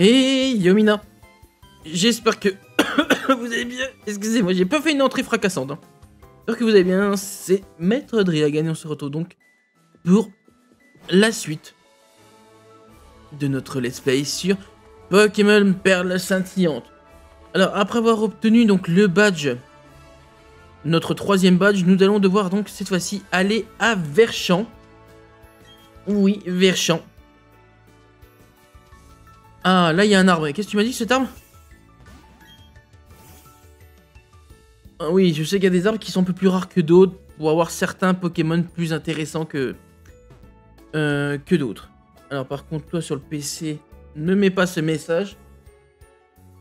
Et Yomina, j'espère que vous allez bien. Excusez-moi, j'ai pas fait une entrée fracassante. Hein. J'espère que vous allez bien. C'est Maître Drill à gagner. On se retrouve donc pour la suite de notre let's play sur Pokémon Perle Scintillante. Alors, après avoir obtenu donc le badge, notre 3e badge, nous allons devoir donc cette fois-ci aller à Verchamp. Oui, Verchamp. Ah, là, il y a un arbre. Qu'est-ce que tu m'as dit, cet arbre? Ah oui, je sais qu'il y a des arbres qui sont un peu plus rares que d'autres pour avoir certains Pokémon plus intéressants que d'autres. Alors, par contre, toi, sur le PC, ne mets pas ce message.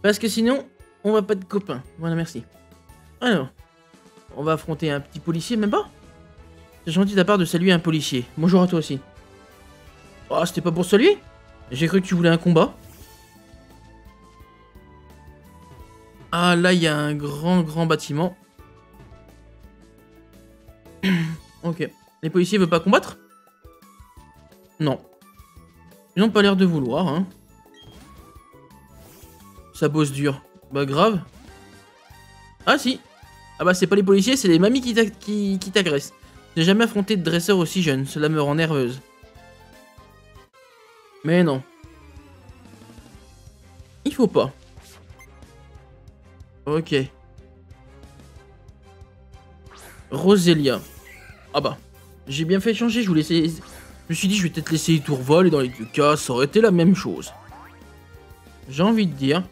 Parce que sinon, on va pas être copains. Voilà, merci. Alors, on va affronter un petit policier, même pas? C'est gentil de ta part de saluer un policier. Bonjour à toi aussi. Oh, c'était pas pour saluer? J'ai cru que tu voulais un combat. Ah, là, il y a un grand bâtiment. Ok. Les policiers veulent pas combattre? Non. Ils n'ont pas l'air de vouloir, hein. Ça bosse dur. Bah, grave. Ah, si. Ah bah, c'est pas les policiers, c'est les mamies qui t'agressent. J'ai jamais affronté de dresseur aussi jeune. Cela me rend nerveuse. Mais non. Il faut pas. Ok. Roselia. Ah bah. J'ai bien fait changer, je voulais essayer... Je me suis dit, je vais peut-être laisser Tourvol et dans les deux cas, ça aurait été la même chose. J'ai envie de dire...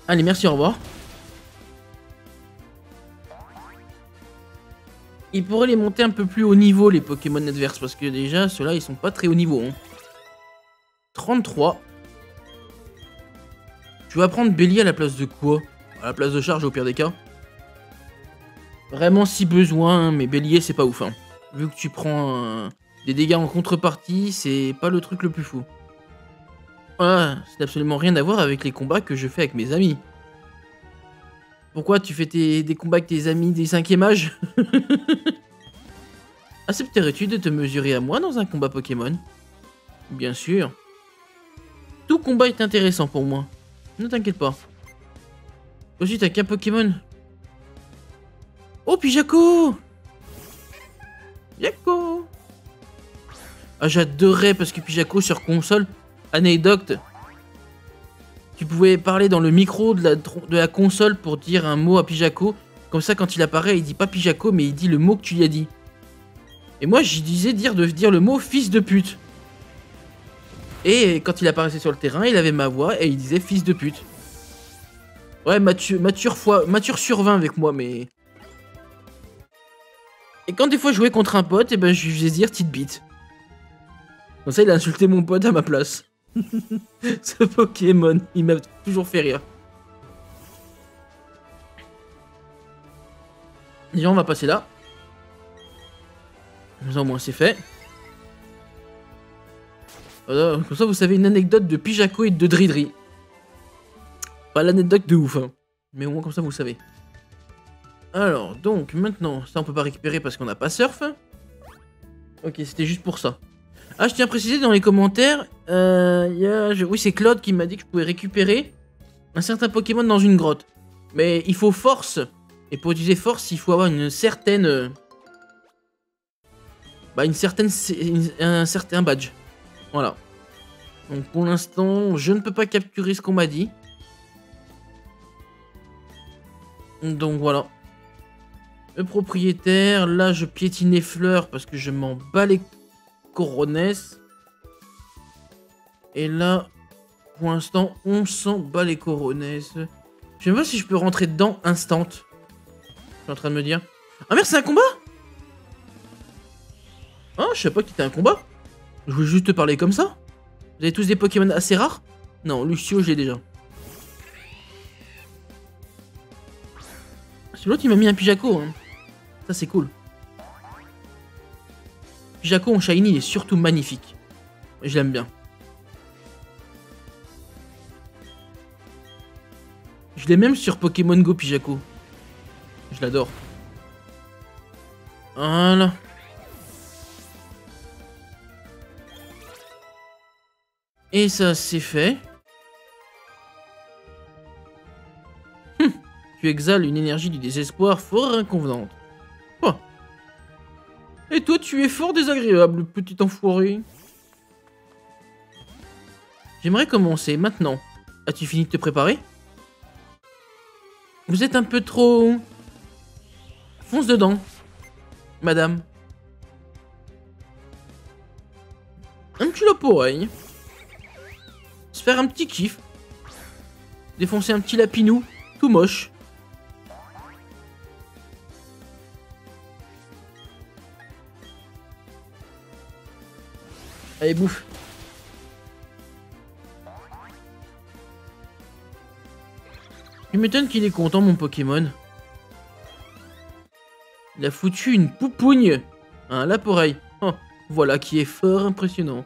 Allez, merci, au revoir. Il pourrait les monter un peu plus haut niveau, les Pokémon adverses, parce que déjà, ceux-là, ils sont pas très haut niveau. Hein. 33. Tu vas prendre Bélier à la place de quoi? À la place de Charge, au pire des cas. Vraiment, si besoin, mais Bélier, c'est pas ouf. Hein. Vu que tu prends des dégâts en contrepartie, c'est pas le truc le plus fou. Voilà, c'est absolument rien à voir avec les combats que je fais avec mes amis. Pourquoi tu fais des combats avec tes amis des 5e âge? Accepterais-tu de te mesurer à moi dans un combat Pokémon? Bien sûr. Tout combat est intéressant pour moi. Ne t'inquiète pas. Aussi, t'as qu'un Pokémon. Oh, Pijaco! Pijaco! Ah, j'adorerais parce que Pijaco sur console, anecdote, tu pouvais parler dans le micro de la console pour dire un mot à Pijaco. Comme ça, quand il apparaît, il dit pas Pijaco, mais il dit le mot que tu lui as dit. Et moi, je disais de dire le mot fils de pute. Et quand il apparaissait sur le terrain, il avait ma voix et il disait fils de pute. Ouais, mature sur 20 avec moi, mais... Et quand des fois je jouais contre un pote, et ben je lui faisais dire petite bite. Comme ça, il a insulté mon pote à ma place. Ce Pokémon, il m'a toujours fait rire. Déjà, on va passer là. Comme ça, au moins, c'est fait. Voilà, comme ça, vous savez une anecdote de Pijaco et de Dridri. Pas l'anecdote de ouf, hein. Mais au moins, comme ça, vous savez. Alors, donc, maintenant, ça, on peut pas récupérer parce qu'on n'a pas surf. Ok, c'était juste pour ça. Ah, je tiens à préciser dans les commentaires, oui, c'est Claude qui m'a dit que je pouvais récupérer un certain Pokémon dans une grotte. Mais il faut force. Et pour utiliser force, il faut avoir une certaine... un certain badge. Voilà. Donc pour l'instant, je ne peux pas capturer ce qu'on m'a dit. Donc voilà. Le propriétaire, là je piétine les fleurs parce que je m'en bats les coronesses. Et là, pour l'instant, on s'en bat les coronesses. Je sais pas si je peux rentrer dedans instant. Je suis en train de me dire. Ah merde, c'est un combat? Ah, je sais pas qu'il était un combat. Je voulais juste te parler comme ça. Vous avez tous des Pokémon assez rares? Non, Lucio, je l'ai déjà. L'autre, il m'a mis un Pijaco. Hein. Ça, c'est cool. Pijaco en shiny, il est surtout magnifique. Je l'aime bien. Je l'ai même sur Pokémon Go Pijaco. Je l'adore. Voilà. Et ça, c'est fait. Tu exhales une énergie du désespoir fort inconvenante. Oh. Et toi, tu es fort désagréable, petit enfoiré. J'aimerais commencer maintenant. As-tu fini de te préparer? Vous êtes un peu trop... Fonce dedans, madame. Un petit lope-oreille. Se faire un petit kiff. Défoncer un petit lapinou, tout moche. Allez, bouffe. Tu m'étonnes qu'il est content, mon Pokémon. Il a foutu une poupougne à un lape-oreille. Oh, voilà qui est fort impressionnant.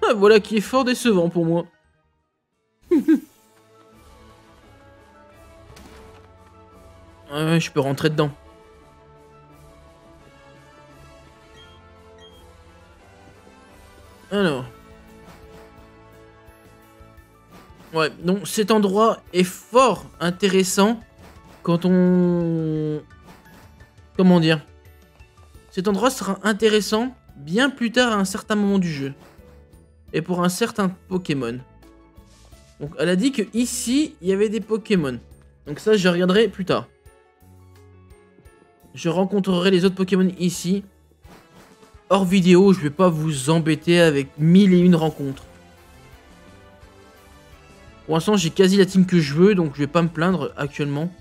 Ah, voilà qui est fort décevant pour moi. Je peux rentrer dedans. Alors. Ouais, donc cet endroit est fort intéressant quand on... Comment dire? Cet endroit sera intéressant bien plus tard à un certain moment du jeu. Et pour un certain Pokémon. Donc elle a dit que ici il y avait des Pokémon. Donc ça je regarderai plus tard. Je rencontrerai les autres Pokémon ici. Hors vidéo, je vais pas vous embêter avec 1001 rencontres. Pour l'instant, j'ai quasi la team que je veux, donc je vais pas me plaindre actuellement.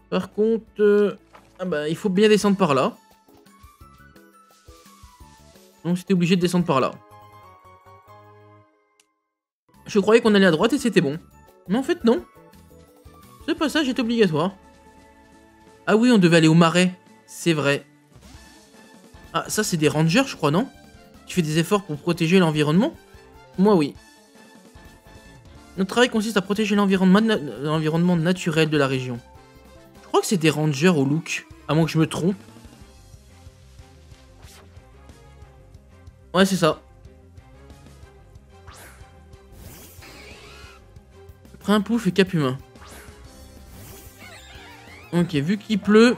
Par contre, ah bah, il faut bien descendre par là. Donc c'était obligé de descendre par là. Je croyais qu'on allait à droite et c'était bon. Mais en fait, non. Ce passage est obligatoire. Ah oui, on devait aller au marais. C'est vrai. Ah, ça, c'est des rangers, je crois, non? Tu fais des efforts pour protéger l'environnement? Moi, oui. Notre travail consiste à protéger l'environnement naturel de la région. Je crois que c'est des rangers au look. À moins que je me trompe. Ouais, c'est ça. Prinpouf et Cap Humain. Ok, vu qu'il pleut,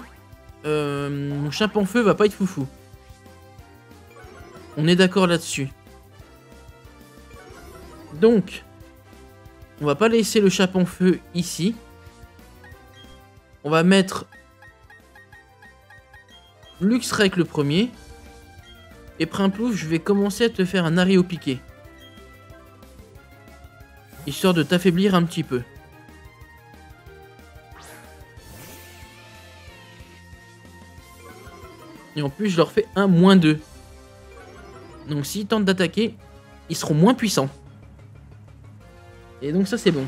mon Chapinfeu va pas être foufou. On est d'accord là-dessus. Donc, on va pas laisser le Chapinfeu ici. On va mettre Luxrec le premier. Et Prinplouf, je vais commencer à te faire un arrêt au piqué. Histoire de t'affaiblir un petit peu. Et en plus, je leur fais un -2. Donc s'ils tentent d'attaquer, ils seront moins puissants. Et donc ça, c'est bon.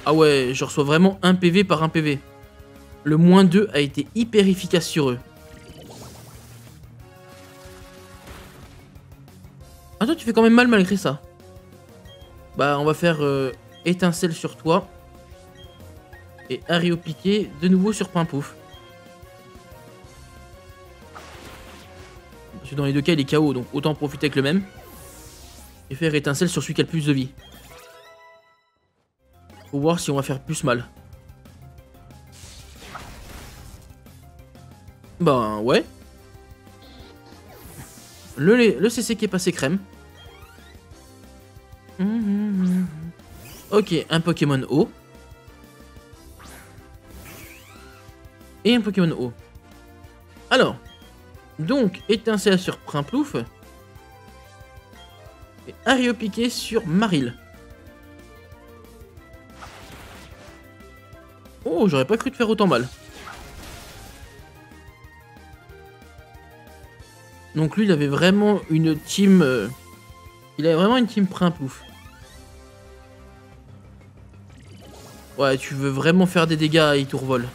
Ah ouais, je reçois vraiment un PV par un PV. Le -2 a été hyper efficace sur eux. Ah toi, tu fais quand même mal malgré ça. Bah, on va faire étincelle sur toi. Et arrêt au piqué de nouveau sur Prinpouf. Parce que dans les deux cas, il est KO, donc autant profiter avec le même. Et faire étincelle sur celui qui a le plus de vie. Faut voir si on va faire plus mal. Ben ouais. Le CC qui est passé crème. Ok, un Pokémon eau. Et un Pokémon eau. Alors, donc, étincelle sur Prinplouf. Et arrêt au piqué sur Marill. Oh, j'aurais pas cru te faire autant mal. Donc lui, il avait vraiment une team... il avait vraiment une team Prinplouf. Ouais, tu veux vraiment faire des dégâts, il tourvole.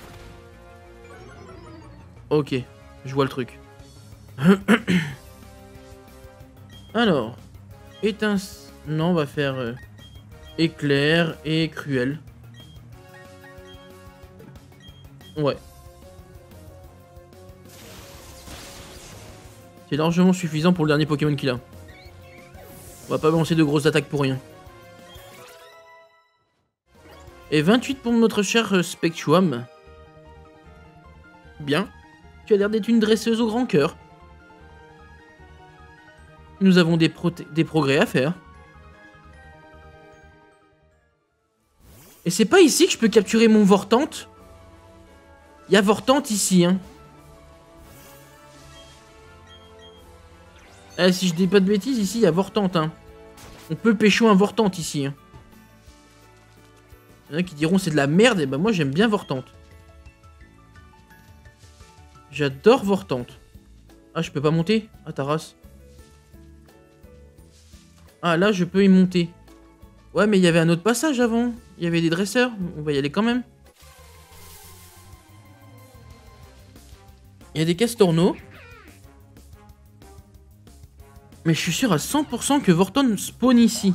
Ok, je vois le truc. Alors, non, on va faire éclair et cruel. Ouais. C'est largement suffisant pour le dernier Pokémon qu'il a. On va pas lancer de grosses attaques pour rien. Et 28 pour notre cher Spectrum. Bien. Tu as l'air d'être une dresseuse au grand cœur. Nous avons des progrès à faire. Et c'est pas ici que je peux capturer mon Vortante? Il y a Vortante ici, hein. Eh, si je dis pas de bêtises, ici, il y a Vortante, hein. On peut pécho un Vortante ici, hein. Il y en a qui diront c'est de la merde, et ben moi j'aime bien Vortante. J'adore Vortante. Ah, je peux pas monter? Ah, ta race. Ah, là, je peux y monter. Ouais, mais il y avait un autre passage avant. Il y avait des dresseurs. On va y aller quand même. Il y a des Castorno. Mais je suis sûr à 100% que Vortante spawn ici.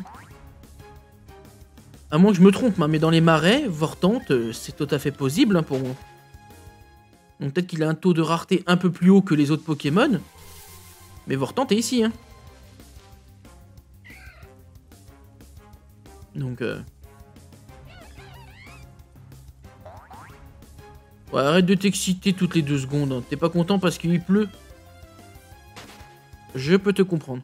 À moins que je me trompe, hein, mais dans les marais, Vortante, c'est tout à fait possible hein, pour moi. Donc peut-être qu'il a un taux de rareté un peu plus haut que les autres Pokémon. Mais Vortante est ici, hein. Donc ouais, arrête de t'exciter toutes les 2 secondes. Hein. T'es pas content parce qu'il pleut? Je peux te comprendre.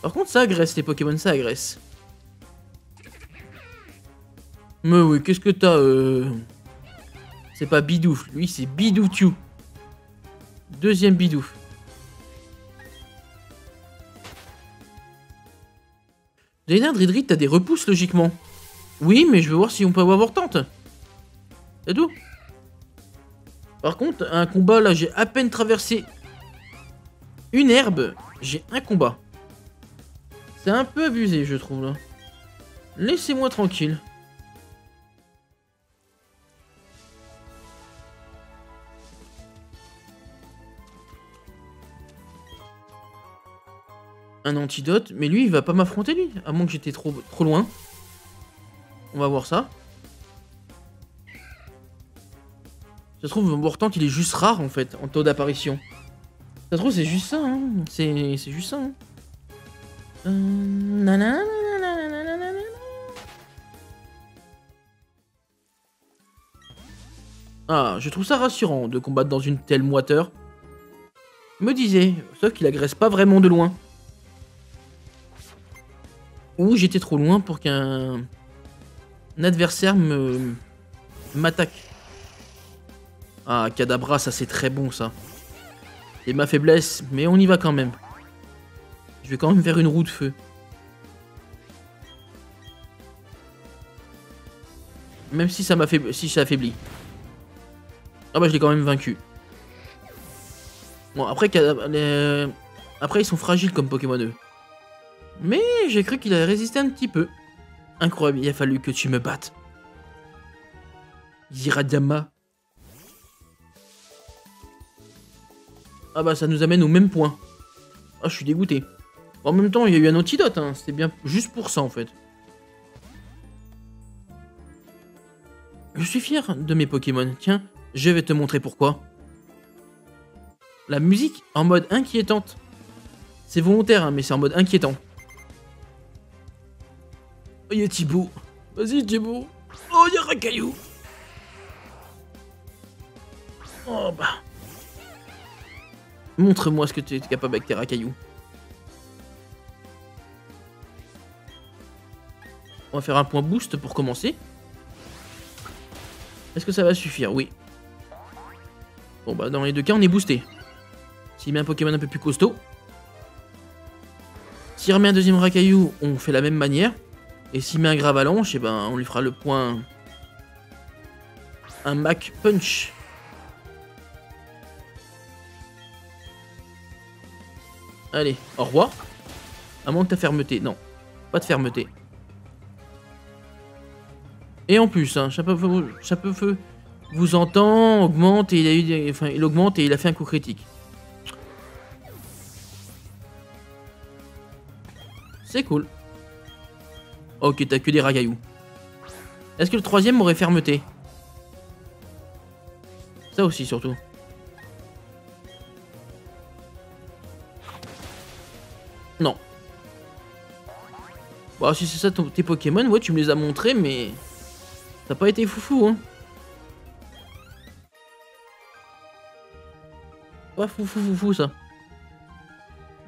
Par contre, ça agresse les Pokémon, ça agresse. Mais oui, qu'est-ce que t'as C'est pas Bidouf, lui c'est Bidoufiou. Deuxième Bidouf. Lénard Dridrid, t'as des repousses logiquement. Oui, mais je veux voir si on peut avoir Vortante. C'est tout. Par contre, un combat là, j'ai à peine traversé une herbe. J'ai un combat. C'est un peu abusé, je trouve là. Laissez-moi tranquille. Un antidote, mais lui il va pas m'affronter lui, à moins que j'étais trop loin. On va voir ça. Ça se trouve, Vortante il est juste rare en fait, en taux d'apparition. Ça se trouve c'est juste ça, hein. C'est juste ça. Hein. Ah, je trouve ça rassurant de combattre dans une telle moiteur. Me disais, sauf qu'il agresse pas vraiment de loin. Ou j'étais trop loin pour qu'un adversaire m'attaque. Ah, Kadabra, ça c'est très bon ça. C'est ma faiblesse, mais on y va quand même. Je vais quand même faire une roue de feu. Même si ça affaiblit. Ah bah je l'ai quand même vaincu. Bon, après, après ils sont fragiles comme Pokémon eux. Mais j'ai cru qu'il allait résister un petit peu. Incroyable, il a fallu que tu me battes. Yiradama. Ah bah ça nous amène au même point. Ah, je suis dégoûté. En même temps, il y a eu un antidote, hein. C'était bien juste pour ça en fait. Je suis fier de mes Pokémon. Tiens, je vais te montrer pourquoi. La musique en mode inquiétante. C'est volontaire, hein, mais c'est en mode inquiétant. Oh, y'a Thibaut. Vas-y, Thibaut. Oh, y'a Racaillou. Oh, bah. Montre-moi ce que tu es capable avec tes Racaillou. On va faire un point boost pour commencer. Est-ce que ça va suffire? Oui. Bon, bah, dans les 2 cas, on est boosté. S'il met un Pokémon un peu plus costaud. S'il remet un deuxième Racaillou, on fait la même manière. Et s'il met un Gravalanche, et ben on lui fera le point. Un Mac Punch. Allez, au revoir. À moins de ta fermeté. Non, pas de fermeté. Et en plus, hein, Chapeau Feu vous entend, augmente et il a eu des... Enfin, il augmente et il a fait un coup critique. C'est cool. Ok, t'as que des Racaillou. Est-ce que le troisième m'aurait fermeté? Ça aussi, surtout. Bon, si c'est ça tes Pokémon, ouais, tu me les as montrés, mais... Ça n'a pas été foufou, hein. Pas foufou, ça.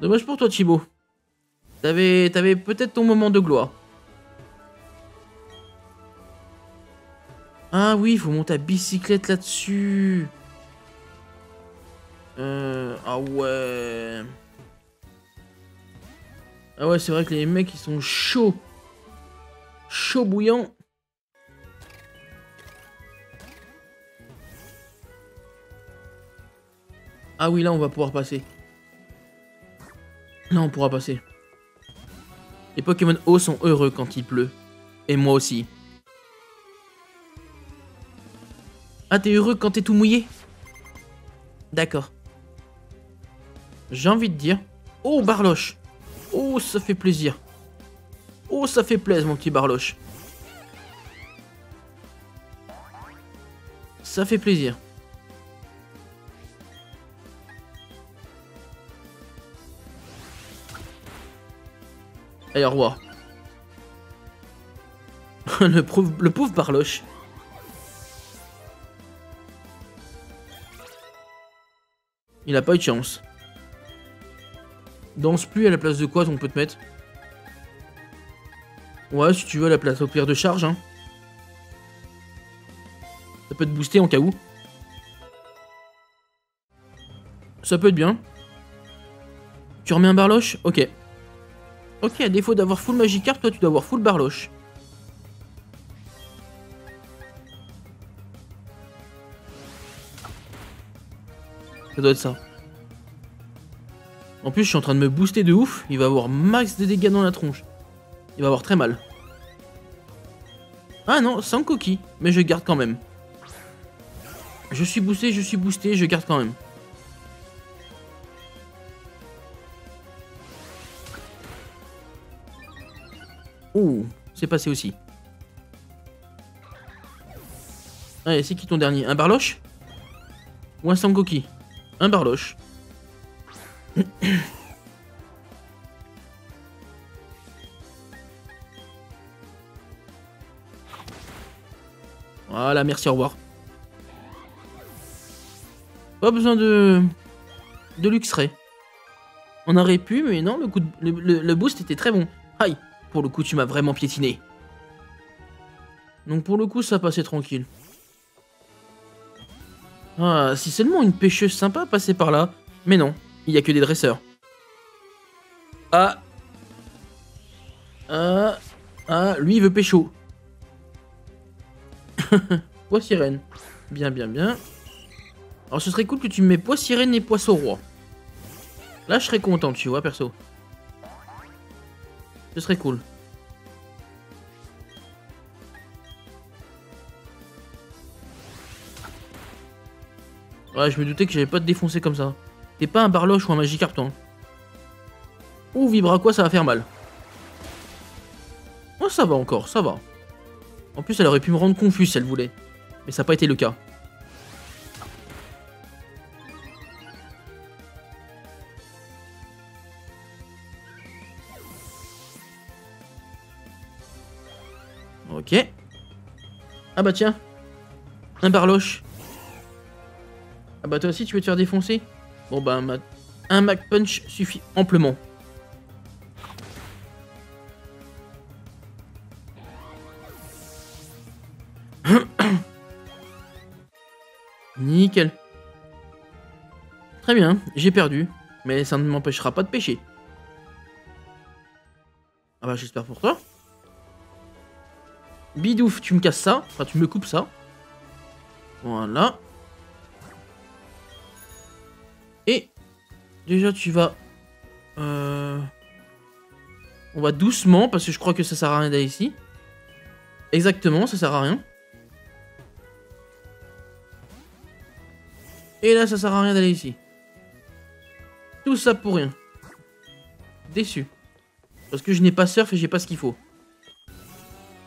Dommage pour toi, Thibaut. T'avais peut-être ton moment de gloire. Ah oui, il faut monter à bicyclette là-dessus. Ah ouais. Ah ouais, c'est vrai que les mecs, ils sont chauds. Chaud bouillant. Ah oui, là, on va pouvoir passer. Là, on pourra passer. Les Pokémon eau sont heureux quand il pleut. Et moi aussi. Ah, t'es heureux quand t'es tout mouillé? D'accord. J'ai envie de dire... Oh, Barloche. Oh, ça fait plaisir. Oh, ça fait plaisir, mon petit Barloche. Ça fait plaisir. Allez, au revoir. le pauvre Barloche. Il a pas eu de chance. Danse plus à la place de quoi on peut te mettre? Ouais, si tu veux, à la place au pire de charge. Hein. Ça peut te booster en cas où. Ça peut être bien. Tu remets un Barloche? Ok. Ok, à défaut d'avoir full Magikarp, toi tu dois avoir full Barloche. Ça doit être ça. En plus, je suis en train de me booster de ouf. Il va avoir max de dégâts dans la tronche. Il va avoir très mal. Ah non, sans coquille. Mais je garde quand même. Je suis boosté, je garde quand même. Oh, c'est passé aussi. Allez, c'est qui ton dernier? Un Barloche? Ou un Sangoki? Un Barloche. Voilà, merci, au revoir. Pas besoin de Luxray. On aurait pu, mais non, le boost était très bon. Aïe, pour le coup, tu m'as vraiment piétiné. Donc pour le coup, ça passait tranquille. Ah, si seulement une pêcheuse sympa passait par là. Mais non, il n'y a que des dresseurs. Ah. Ah. Ah, lui, il veut pécho. Pois sirène. Bien, bien, bien. Alors, ce serait cool que tu me mets pois sirène et poisson roi. Là, je serais content, tu vois, perso. Ce serait cool. Ouais, je me doutais que j'allais pas te défoncer comme ça. T'es pas un Barloche ou un Magikarp, toi. Ouh, Vibraqua, ça va faire mal. Oh, ça va encore, ça va. En plus, elle aurait pu me rendre confus si elle voulait. Mais ça n'a pas été le cas. Ok. Ah bah tiens. Un Barloche. Ah bah toi aussi, tu veux te faire défoncer? Bon bah, un Mac Punch suffit amplement. Nickel. Très bien, j'ai perdu. Mais ça ne m'empêchera pas de pêcher. Ah bah j'espère pour toi. Bidouf, tu me casses ça. Enfin, tu me coupes ça. Voilà. Et déjà tu vas... On va doucement parce que je crois que ça sert à rien d'aller ici. Exactement, ça sert à rien. Et là, ça sert à rien d'aller ici. Tout ça pour rien. Déçu. Parce que je n'ai pas surf et j'ai pas ce qu'il faut.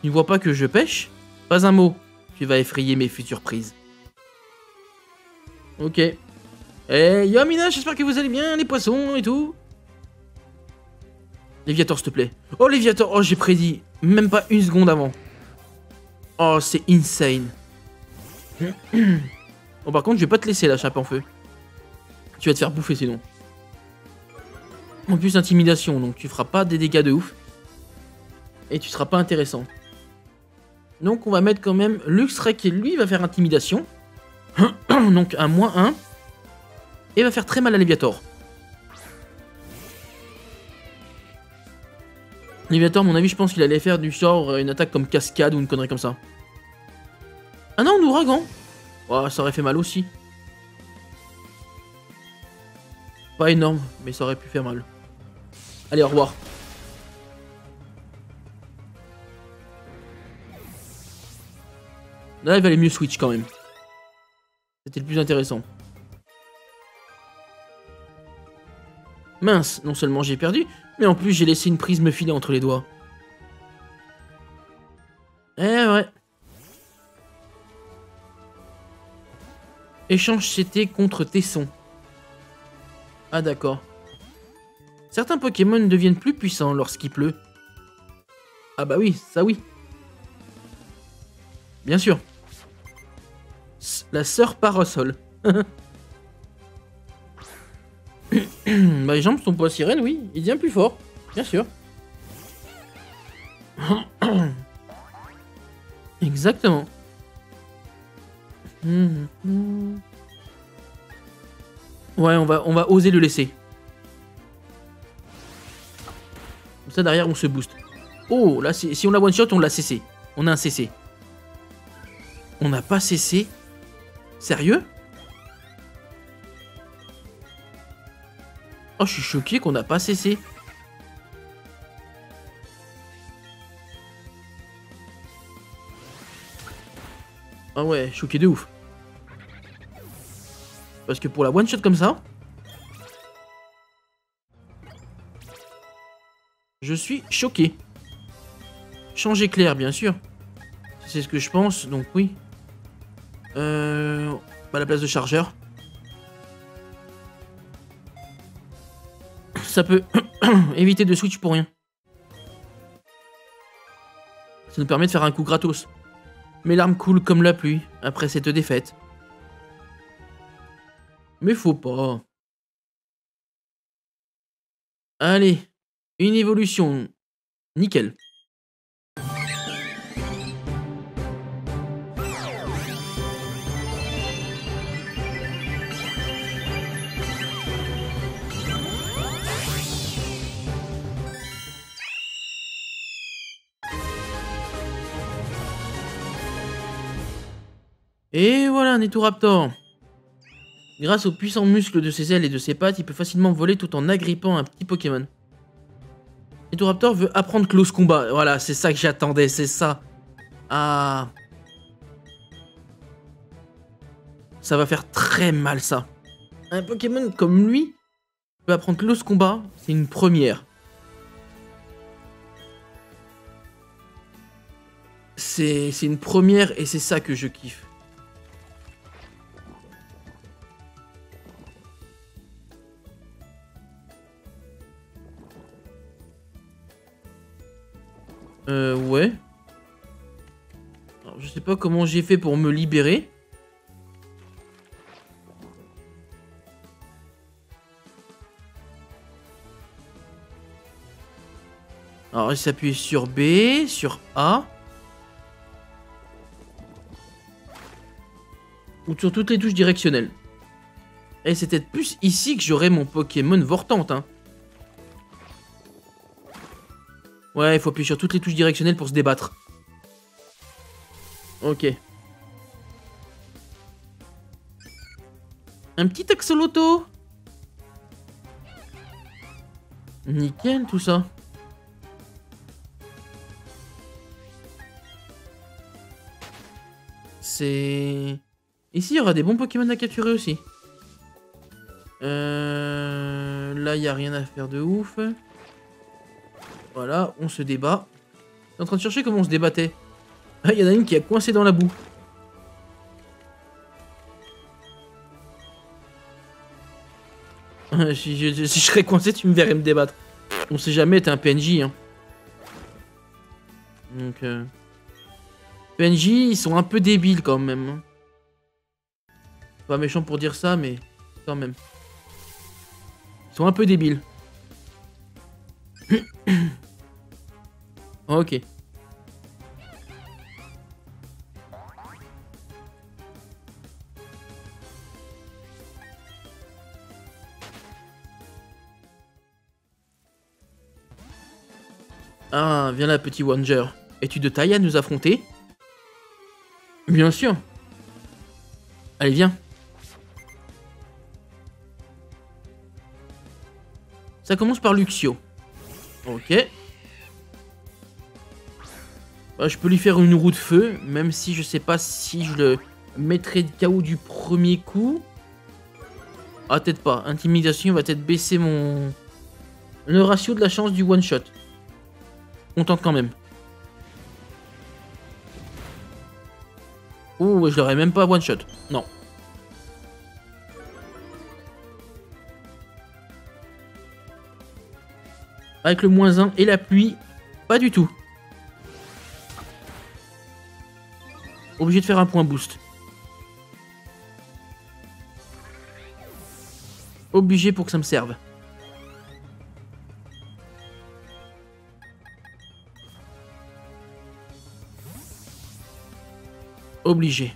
Tu ne vois pas que je pêche? Pas un mot. Tu vas effrayer mes futures prises. Ok. Eh, yo Mina, j'espère que vous allez bien, les poissons et tout. Léviator, s'il te plaît. Oh, Léviator. Oh, j'ai prédit. Même pas une seconde avant. Oh, c'est insane. Bon, par contre, je vais pas te laisser, la chape en feu. Tu vas te faire bouffer, sinon. En plus, intimidation. Donc, tu feras pas des dégâts de ouf. Et tu seras pas intéressant. Donc, on va mettre quand même Luxray qui, lui, va faire intimidation. Donc, un -1. Et va faire très mal à Léviator. Léviator, à mon avis, je pense qu'il allait faire du genre une attaque comme cascade ou une connerie comme ça. Ah non, ouragan. Oh, ça aurait fait mal aussi. Pas énorme, mais ça aurait pu faire mal. Allez, au revoir. Là, il valait mieux switch quand même. C'était le plus intéressant. Mince, non seulement j'ai perdu, mais en plus j'ai laissé une prise me filer entre les doigts. Eh ouais. Échange CT contre Tesson. Ah d'accord. Certains Pokémon deviennent plus puissants lorsqu'il pleut. Ah bah oui, ça oui. Bien sûr. La sœur Parasol. Bah, les jambes sont pas sirènes, oui. Il devient plus fort. Bien sûr. Exactement. Ouais, on va oser le laisser. Comme ça, derrière, on se booste. Oh, là, si on l'a one-shot, on l'a cessé. On a un CC. On n'a pas cessé. Sérieux? Oh, je suis choqué qu'on n'a pas cessé. Ah ouais, choqué de ouf. Parce que pour la one shot comme ça, je suis choqué. Changer clair, bien sûr. C'est ce que je pense, donc oui. Bah, la place de chargeur. Ça peut éviter de switch pour rien. Ça nous permet de faire un coup gratos. Mes larmes coulent comme la pluie après cette défaite. Mais faut pas. Allez, une évolution. Nickel. Et voilà, Nitoraptor. Grâce aux puissants muscles de ses ailes et de ses pattes, il peut facilement voler tout en agrippant un petit Pokémon. Nitoraptor veut apprendre Close Combat. Voilà, c'est ça que j'attendais, c'est ça. Ah. Ça va faire très mal, ça. Un Pokémon comme lui peut apprendre Close Combat, c'est une première. C'est une première et c'est ça que je kiffe. Ouais. Alors, je sais pas comment j'ai fait pour me libérer. Alors, il s'appuie sur B, sur A. Ou sur toutes les touches directionnelles. Et c'est peut-être plus ici que j'aurai mon Pokémon Vortante, hein. Ouais, il faut appuyer sur toutes les touches directionnelles pour se débattre. Ok. Un petit axoloto. Nickel, tout ça. C'est... Ici, il y aura des bons Pokémon à capturer aussi. Là, il n'y a rien à faire de ouf. Voilà, on se débat. Je suis en train de chercher comment on se débattait. Ah, il y en a une qui est coincée dans la boue. Si je serais coincé, tu me verrais me débattre. On sait jamais, t'es un PNJ. Hein. Donc, PNJ, ils sont un peu débiles quand même. Hein. Pas méchant pour dire ça, mais quand même. Ils sont un peu débiles. Ok. Ah, viens là, petit Wanger. Es-tu de taille à nous affronter? Bien sûr. Allez, viens. Ça commence par Luxio. Ok. Bah, je peux lui faire une roue de feu, même si je sais pas si je le mettrai de KO du premier coup. Ah, peut-être pas. Intimidation va peut-être baisser mon... le ratio de la chance du one-shot. On tente quand même. Ouh, je l'aurais même pas one-shot. Non. Avec le -1 et la pluie, pas du tout. Obligé de faire un point boost. Obligé pour que ça me serve. Obligé.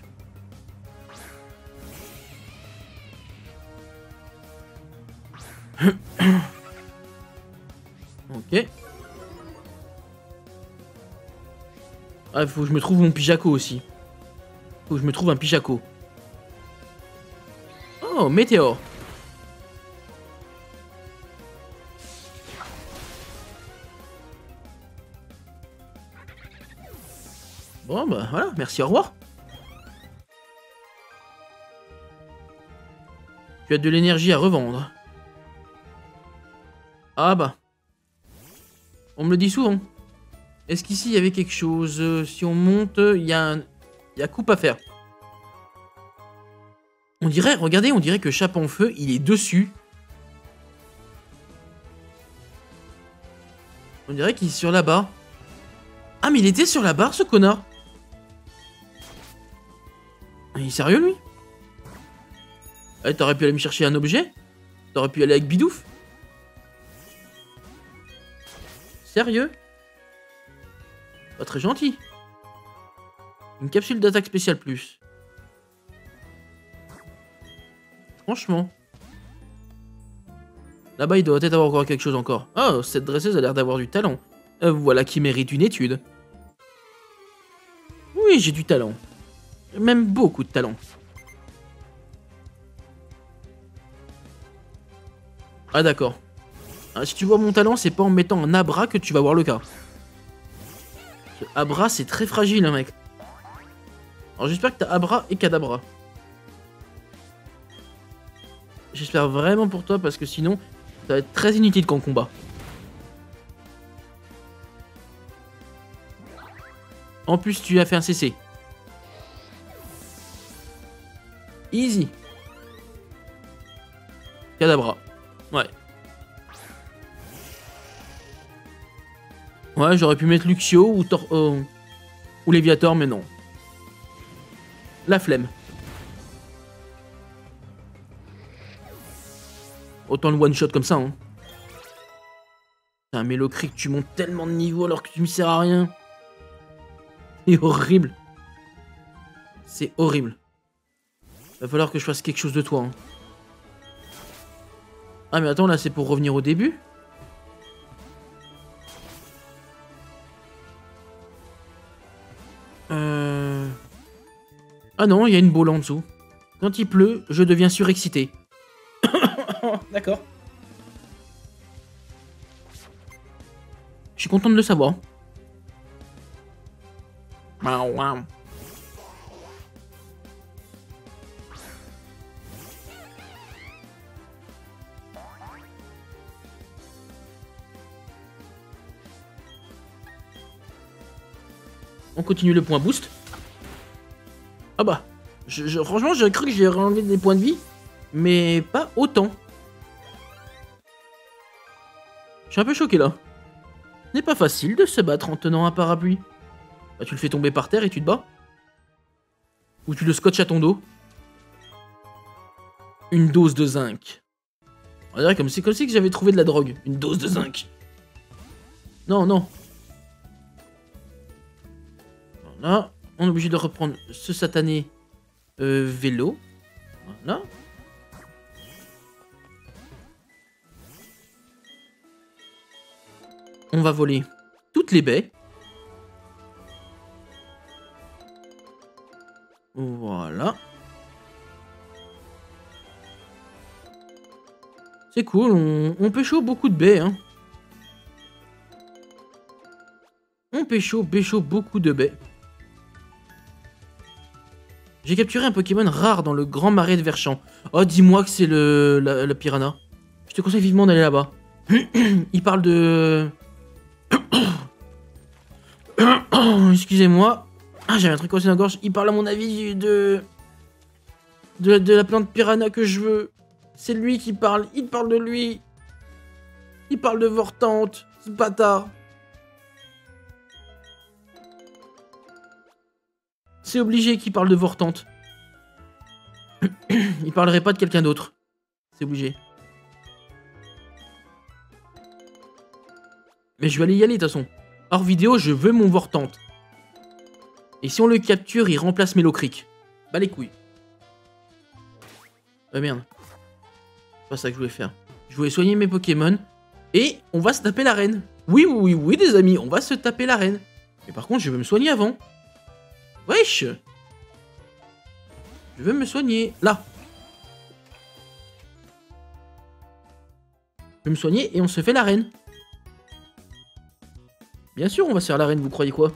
Ok. Ah, faut que je me trouve mon Pijaco aussi. Faut que je me trouve un Pijaco. Oh, météore. Bon, bah voilà, merci, au revoir. Tu as de l'énergie à revendre. Ah bah. On me le dit souvent. Est-ce qu'ici il y avait quelque chose? Si on monte, il y a coupe à faire. On dirait, regardez, on dirait que Chape en Feu, il est dessus. On dirait qu'il est sur la barre. Ah, mais il était sur la barre, ce connard. Il est sérieux, lui? Eh, t'aurais pu aller me chercher un objet? T'aurais pu aller avec Bidouf? Sérieux? Pas très gentil. Une capsule d'attaque spéciale plus. Franchement. Là-bas, il doit peut-être avoir encore quelque chose encore. Oh, cette dresseuse a l'air d'avoir du talent. Voilà qui mérite une étude. Oui, j'ai du talent. Même beaucoup de talent. Ah d'accord. Ah, si tu vois mon talent, c'est pas en mettant un Abra que tu vas voir le cas. Ce Abra, c'est très fragile, hein, mec. Alors j'espère que t'as Abra et Kadabra. J'espère vraiment pour toi, parce que sinon, ça va être très inutile qu'en combat. En plus, tu as fait un CC. Easy. Kadabra. Ouais. Ouais, j'aurais pu mettre Luxio ou Léviator, mais non. La flemme. Autant le one-shot comme ça, hein. Putain, mais le Crick, tu montes tellement de niveau alors que tu me sers à rien. C'est horrible. C'est horrible. Va falloir que je fasse quelque chose de toi, hein. Ah, mais attends, là, c'est pour revenir au début? Ah non, il y a une boule en dessous. Quand il pleut, je deviens surexcité. D'accord. Je suis content de le savoir. On continue le point boost. Ah bah, franchement, j'ai cru que j'ai enlevé des points de vie, mais pas autant. suis un peu choqué là. Ce n'est pas facile de se battre en tenant un parapluie. Bah, tu le fais tomber par terre et tu te bats. Ou tu le scotches à ton dos. Une dose de zinc. On dirait comme si que j'avais trouvé de la drogue. Une dose de zinc. Non, non. Voilà. On est obligé de reprendre ce satané vélo. Voilà. On va voler toutes les baies. Voilà. C'est cool, on pécho beaucoup de baies, hein. On pécho beaucoup de baies. J'ai capturé un Pokémon rare dans le grand marais de Verchamp. Oh, dis-moi que c'est le piranha. Je te conseille vivement d'aller là-bas. Il parle de... Excusez-moi. Ah, j'avais un truc coincé dans la gorge. Il parle à mon avis de la plante piranha que je veux. C'est lui qui parle. Il parle de lui. Il parle de Vortante. Ce bâtard. C'est obligé qu'il parle de Vortante. Il parlerait pas de quelqu'un d'autre. C'est obligé. Mais je vais aller y aller de toute façon. Hors vidéo, je veux mon Vortante. Et si on le capture, il remplace Melocrick. Bah les couilles. Ah merde. C'est pas ça que je voulais faire. Je voulais soigner mes Pokémon. Et on va se taper l'arène. Oui, oui, oui, des amis, on va se taper l'arène. Mais par contre, je veux me soigner avant. Wesh! Je veux me soigner. Là. Je veux me soigner et on se fait l'arène. Bien sûr, on va se faire l'arène, vous croyez quoi?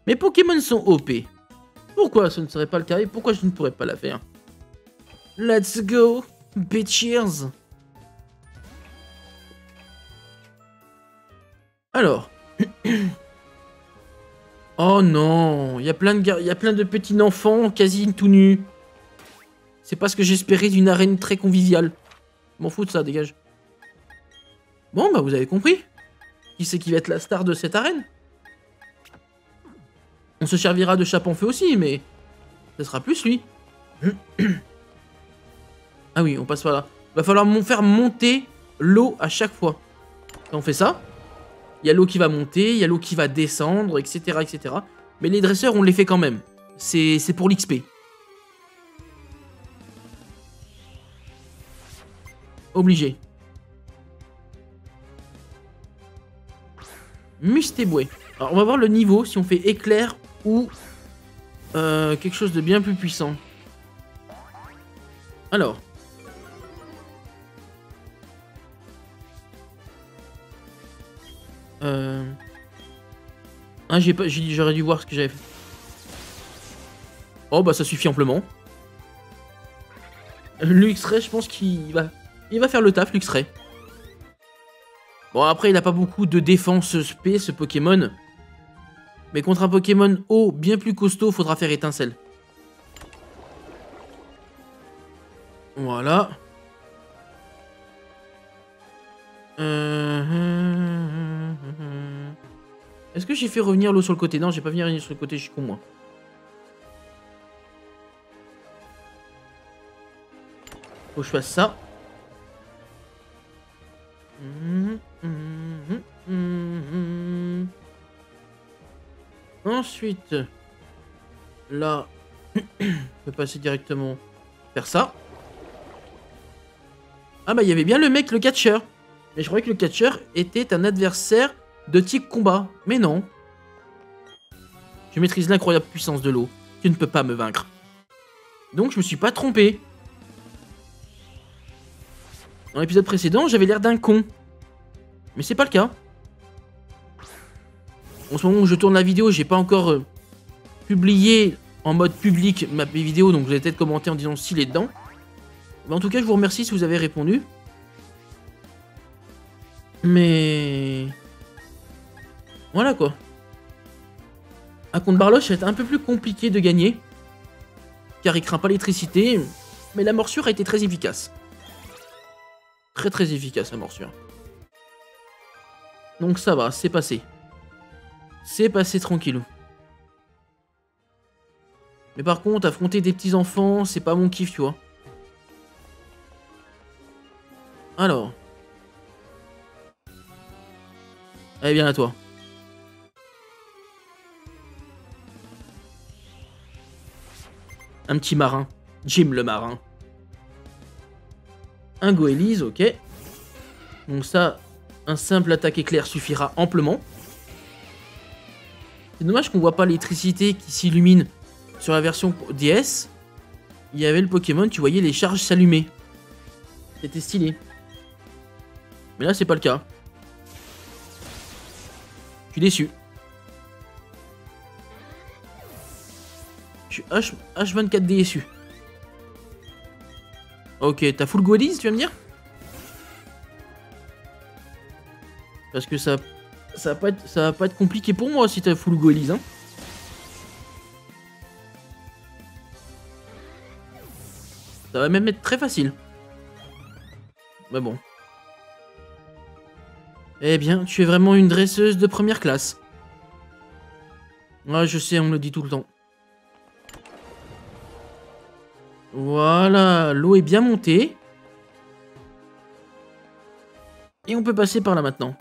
Mes Pokémon sont OP. Pourquoi ce ne serait pas le cas et pourquoi je ne pourrais pas la faire? Let's go, bitches. Alors. Oh non, il y a plein de petits enfants quasi tout nus. C'est pas ce que j'espérais d'une arène très conviviale. Je m'en fous de ça, dégage. Bon, bah vous avez compris. Qui c'est qui va être la star de cette arène? On se servira de chape en feu aussi, mais ce sera plus lui. Ah oui, on passe par là. Va falloir faire monter l'eau à chaque fois. Et on fait ça. Il y a l'eau qui va monter, il y a l'eau qui va descendre, etc., etc. Mais les dresseurs, on les fait quand même. C'est pour l'XP. Obligé. Mustéboué. Alors, on va voir le niveau, si on fait éclair ou quelque chose de bien plus puissant. Alors. Ah, j'aurais dû voir ce que j'avais fait. Oh, bah ça suffit amplement. Luxray, je pense qu'il va faire le taf, Luxray. Bon, après, il n'a pas beaucoup de défense spé, ce Pokémon. Mais contre un Pokémon eau bien plus costaud, faudra faire étincelle. Voilà. Est-ce que j'ai fait revenir l'eau sur le côté? Non, j'ai pas fait revenir sur le côté, je suis con, moi. Faut que je fasse ça. Ensuite, là, je peux passer directement faire ça. Ah bah il y avait bien le mec, le catcheur. Mais je croyais que le catcheur était un adversaire de type combat. Mais non. Je maîtrise l'incroyable puissance de l'eau. Tu ne peux pas me vaincre. Donc je me suis pas trompé. Dans l'épisode précédent, j'avais l'air d'un con. Mais c'est pas le cas. En ce moment où je tourne la vidéo, j'ai pas encore publié en mode public ma vidéo, donc vous allez peut-être commenter en disant s'il est dedans. Mais en tout cas, je vous remercie si vous avez répondu. Mais... voilà quoi. Un contre Barloche, ça va être un peu plus compliqué de gagner. Car il craint pas l'électricité. Mais la morsure a été très efficace. Très très efficace la morsure. Donc ça va, c'est passé. C'est passé tranquillou. Mais par contre, affronter des petits enfants, c'est pas mon kiff, tu vois. Alors. Allez, bien à toi. Un petit marin. Jim le marin. Un Goélise, ok. Donc ça, un simple attaque éclair suffira amplement. C'est dommage qu'on voit pas l'électricité qui s'illumine sur la version DS. Il y avait le Pokémon, tu voyais les charges s'allumer. C'était stylé. Mais là, c'est pas le cas. Je suis déçu. Je suis H24 déçu. Ok, t'as full Goalies, tu vas me dire? Parce que ça va pas être compliqué pour moi si t'as full Goalies, hein. Ça va même être très facile. Mais bon. Eh bien, tu es vraiment une dresseuse de première classe. Ouais, je sais, on me le dit tout le temps. Voilà, l'eau est bien montée. Et on peut passer par là maintenant.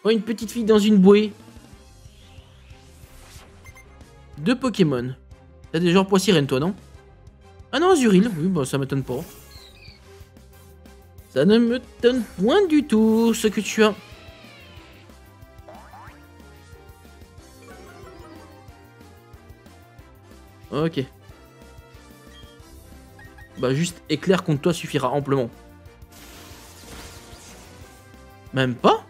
Oh, une petite fille dans une bouée. Deux Pokémon. T'as des genres Poissirène, toi, non? Ah non, Azuril. Oui, bah ça m'étonne pas. Ça ne me donne point du tout ce que tu as. Ok. Bah juste éclair contre toi suffira amplement. Même pas?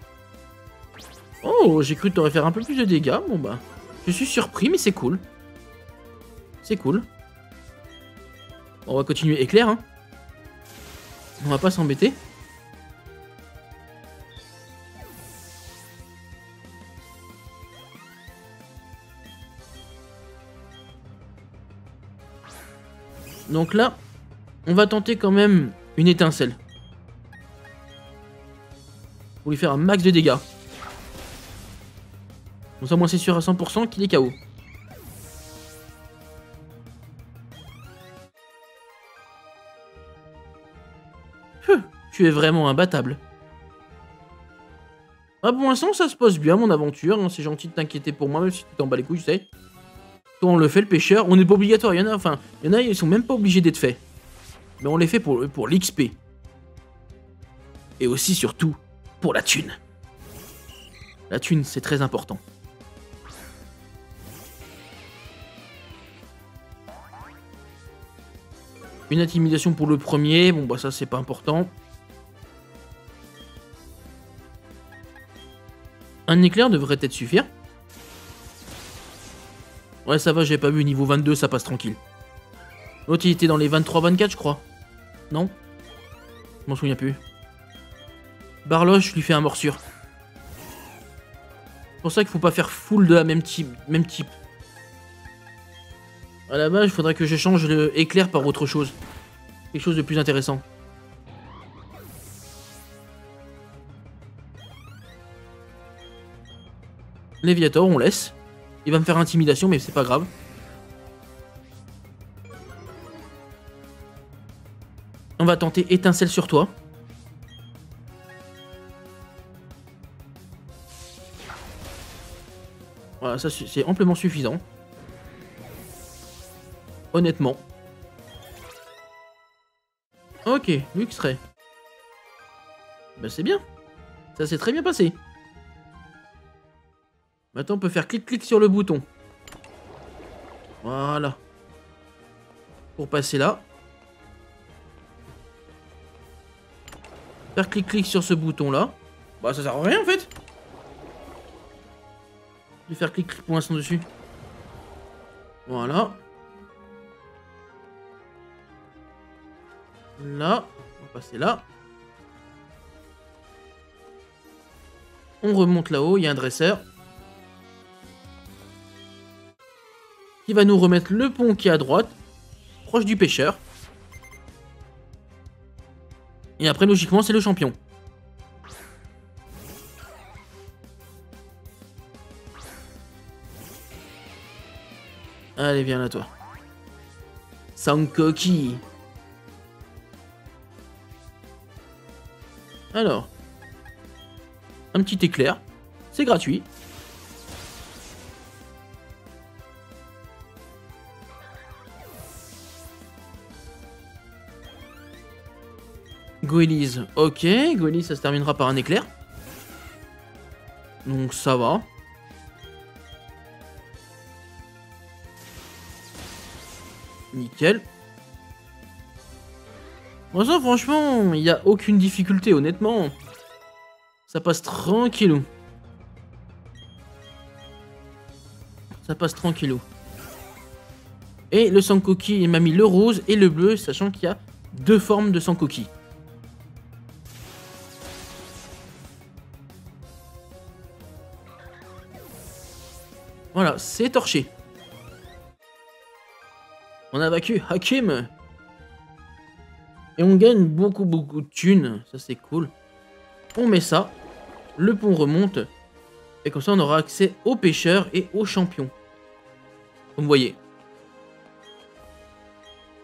Oh, j'ai cru que t'aurais fait un peu plus de dégâts. Bon bah, je suis surpris mais c'est cool. C'est cool. On va continuer éclair, hein. On va pas s'embêter. Donc là, on va tenter quand même une étincelle. Pour lui faire un max de dégâts. Comme ça, moi c'est sûr à 100% qu'il est KO. Tu es vraiment imbattable. Ah, pour l'instant, ça se passe bien, mon aventure. Hein. C'est gentil de t'inquiéter pour moi, même si tu t'en bats les couilles, tu sais. Toi, on le fait, le pêcheur. On n'est pas obligatoire. Il y en a, ils sont même pas obligés d'être faits. Mais on les fait pour l'XP. Et aussi, surtout, pour la thune. La thune, c'est très important. Une intimidation pour le premier. Bon, bah ça, c'est pas important. Un éclair devrait peut-être suffire. Ouais, ça va, j'ai pas vu. Niveau 22, ça passe tranquille. L'autre, il était dans les 23-24, je crois. Non? Je m'en souviens plus. Barloche, je lui fais un morsure. C'est pour ça qu'il faut pas faire full de la même type. À la base, il faudrait que je change le éclair par autre chose. Quelque chose de plus intéressant. Léviator, on laisse. Il va me faire intimidation, mais c'est pas grave. On va tenter étincelle sur toi. Voilà, ça c'est amplement suffisant. Honnêtement. Ok, Luxray. Bah c'est bien. Ça s'est très bien passé. Maintenant on peut faire clic-clic sur le bouton. Voilà. Pour passer là. Faire clic-clic sur ce bouton là. Bah ça sert à rien en fait. De faire clic-clic pour l'instant dessus. Voilà. Là. On va passer là. On remonte là-haut, il y a un dresseur. Qui va nous remettre le pont qui est à droite. proche du pêcheur. Et après, logiquement, c'est le champion. Allez, viens là, toi. Sankoki. Alors. Un petit éclair. C'est gratuit. Goélise. Ok, Goélise, ça se terminera par un éclair. Donc ça va. Nickel. Bon, ça, franchement, il n'y a aucune difficulté, honnêtement. Ça passe tranquillou. Ça passe tranquillou. Et le Sankoki, il m'a mis le rose et le bleu, sachant qu'il y a 2 formes de Sankoki. Voilà, c'est torché. On a vaincu Hakim. Et on gagne beaucoup de thunes. Ça, c'est cool. On met ça. Le pont remonte. Et comme ça, on aura accès aux pêcheurs et aux champions. Comme vous voyez.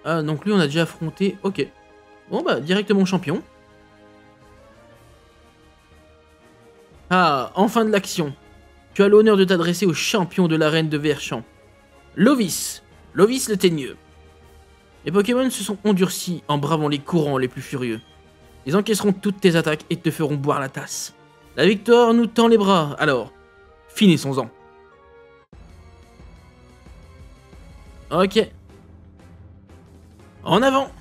Ah, donc lui, on a déjà affronté. Ok. Bon, bah, directement champion. Ah, enfin de l'action. Tu as l'honneur de t'adresser au champion de l'arène de Verchamp. Lovis. Lovis le teigneux. Les Pokémon se sont endurcis en bravant les courants les plus furieux. Ils encaisseront toutes tes attaques et te feront boire la tasse. La victoire nous tend les bras, alors finissons-en. Ok. En avant.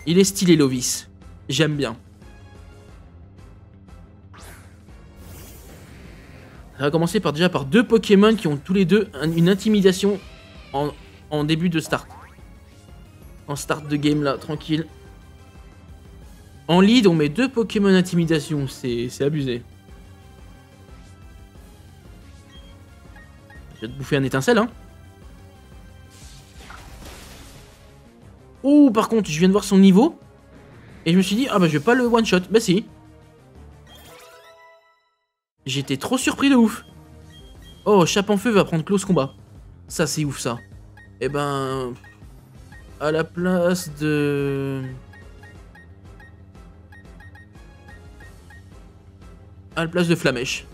Il est stylé, Lovis. J'aime bien. Ça va commencer déjà par 2 Pokémon qui ont tous les deux une intimidation en début de start. En start de game là, tranquille. En lead, on met 2 Pokémon intimidation, c'est abusé. Je vais te bouffer un étincelle, hein. Ouh, par contre, je viens de voir son niveau. Et je me suis dit, ah bah je vais pas le one shot. Bah si. J'étais trop surpris de ouf. Oh, Chape en feu va prendre close combat. Ça, c'est ouf, ça. Eh ben... À la place de... À la place de Flamèche.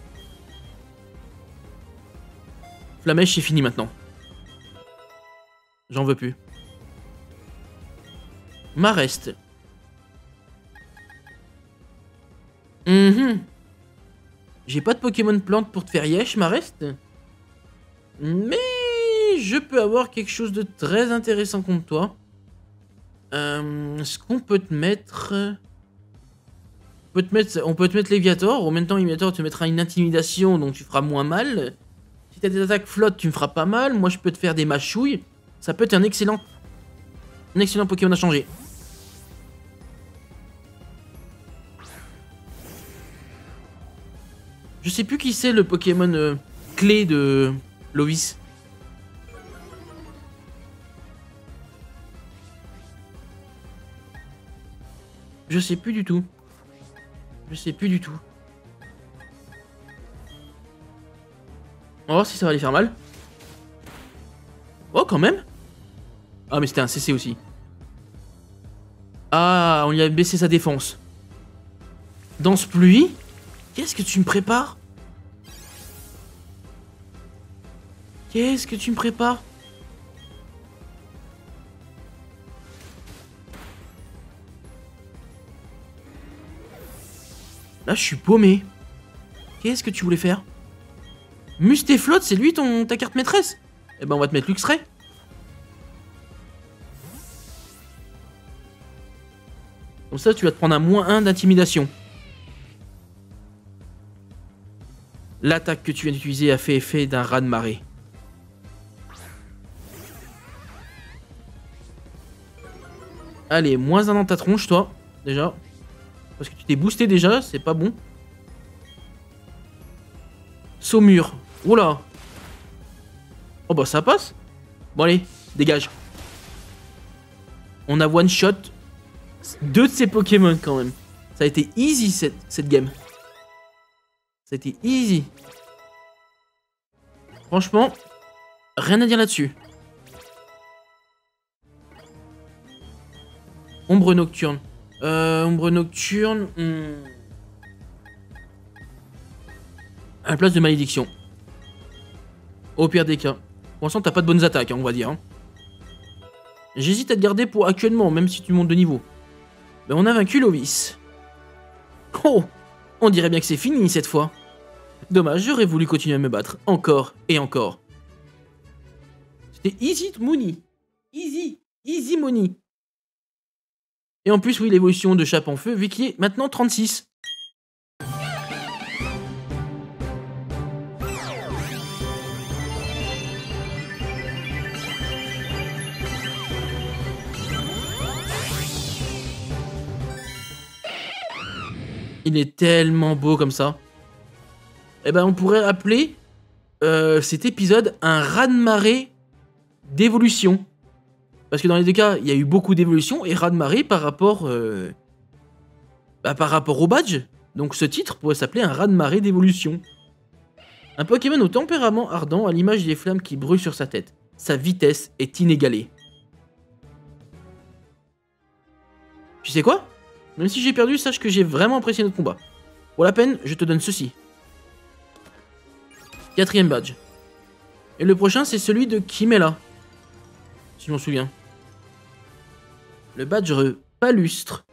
Flamèche, c'est fini maintenant. J'en veux plus. Mareste. J'ai pas de Pokémon plante pour te faire yesh, Mareste. Mais je peux avoir quelque chose de très intéressant contre toi. Ce qu'on peut te mettre... On peut te mettre Léviator. En même temps, Léviator te mettra une intimidation, donc tu feras moins mal. Si t'as des attaques flottes, tu me feras pas mal. Moi, je peux te faire des mâchouilles. Ça peut être un excellent Pokémon à changer. Je sais plus qui c'est le Pokémon clé de Lovis. Je sais plus du tout. Je sais plus du tout. On va voir si ça va lui faire mal. Oh, quand même. Ah, mais c'était un CC aussi. Ah, on lui a baissé sa défense. Danse pluie. Qu'est-ce que tu me prépares? Qu'est-ce que tu me prépares? Là, je suis paumé. Qu'est-ce que tu voulais faire? Mustéflotte, c'est lui ta carte maîtresse? Eh ben, on va te mettre Luxray. Comme ça, tu vas te prendre un -1 d'intimidation. L'attaque que tu viens d'utiliser a fait effet d'un raz-de-marée. Allez, -1 dans ta tronche, toi, déjà. Parce que tu t'es boosté déjà, c'est pas bon. Saumur. Oula. Oh bah ça passe. Bon allez, Dégage. On a one shot 2 de ces Pokémon quand même. Ça a été easy cette game. Ça a été easy. Franchement, rien à dire là-dessus. Ombre nocturne. Ombre nocturne. À la place de malédiction. Au pire des cas. Pour l'instant, t'as pas de bonnes attaques, hein, on va dire. Hein. J'hésite à te garder pour actuellement, même si tu montes de niveau. Mais on a vaincu Lovis. Oh, on dirait bien que c'est fini cette fois. Dommage, j'aurais voulu continuer à me battre. Encore et encore. C'était easy money. Easy money. Et en plus, oui, l'évolution de Chape en Feu, vu qu'il est maintenant 36. Il est tellement beau comme ça. Eh ben, on pourrait appeler cet épisode un raz-de-marée d'évolution. Parce que dans les deux cas, il y a eu beaucoup d'évolution et raz-de-marée par rapport au badge. Donc ce titre pourrait s'appeler un raz-de-marée d'évolution. Un Pokémon au tempérament ardent à l'image des flammes qui brûlent sur sa tête. Sa vitesse est inégalée. Tu sais quoi ? Même si j'ai perdu, sache que j'ai vraiment apprécié notre combat. Pour la peine, je te donne ceci. 4e badge. Et le prochain, c'est celui de Kimela. Si je m'en souviens. Le badge palustre.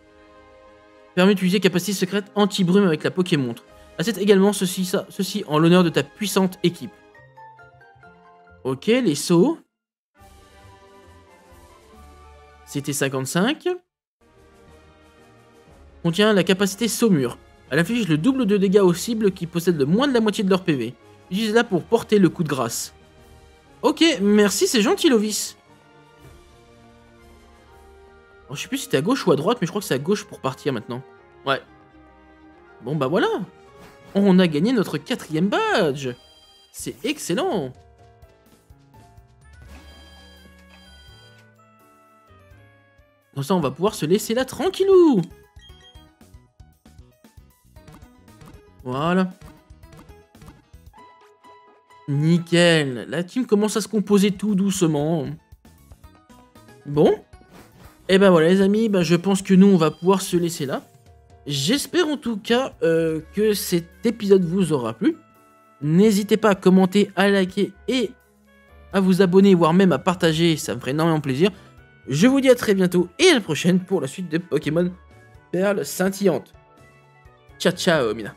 Permet d'utiliser capacité secrète anti-brume avec la Pokémontre. Achète également ceci en l'honneur de ta puissante équipe. Ok, les sauts. C'était 55. Contient la capacité Saumure. Elle inflige le double de dégâts aux cibles qui possèdent le moins de la moitié de leur PV. Utilise-la pour porter le coup de grâce. Ok, merci, c'est gentil, Lovis. Alors, je sais plus si c'était à gauche ou à droite, mais je crois que c'est à gauche pour partir maintenant. Ouais. Bon, bah voilà. On a gagné notre 4e badge. C'est excellent. Comme ça, on va pouvoir se laisser là tranquillou. Voilà. Nickel. La team commence à se composer tout doucement. Bon. Et ben voilà les amis, ben je pense que nous on va pouvoir se laisser là. J'espère en tout cas que cet épisode vous aura plu. N'hésitez pas à commenter, à liker et à vous abonner, voire même à partager, ça me ferait énormément plaisir. Je vous dis à très bientôt et à la prochaine pour la suite de Pokémon Perle Scintillante. Ciao ciao Mina.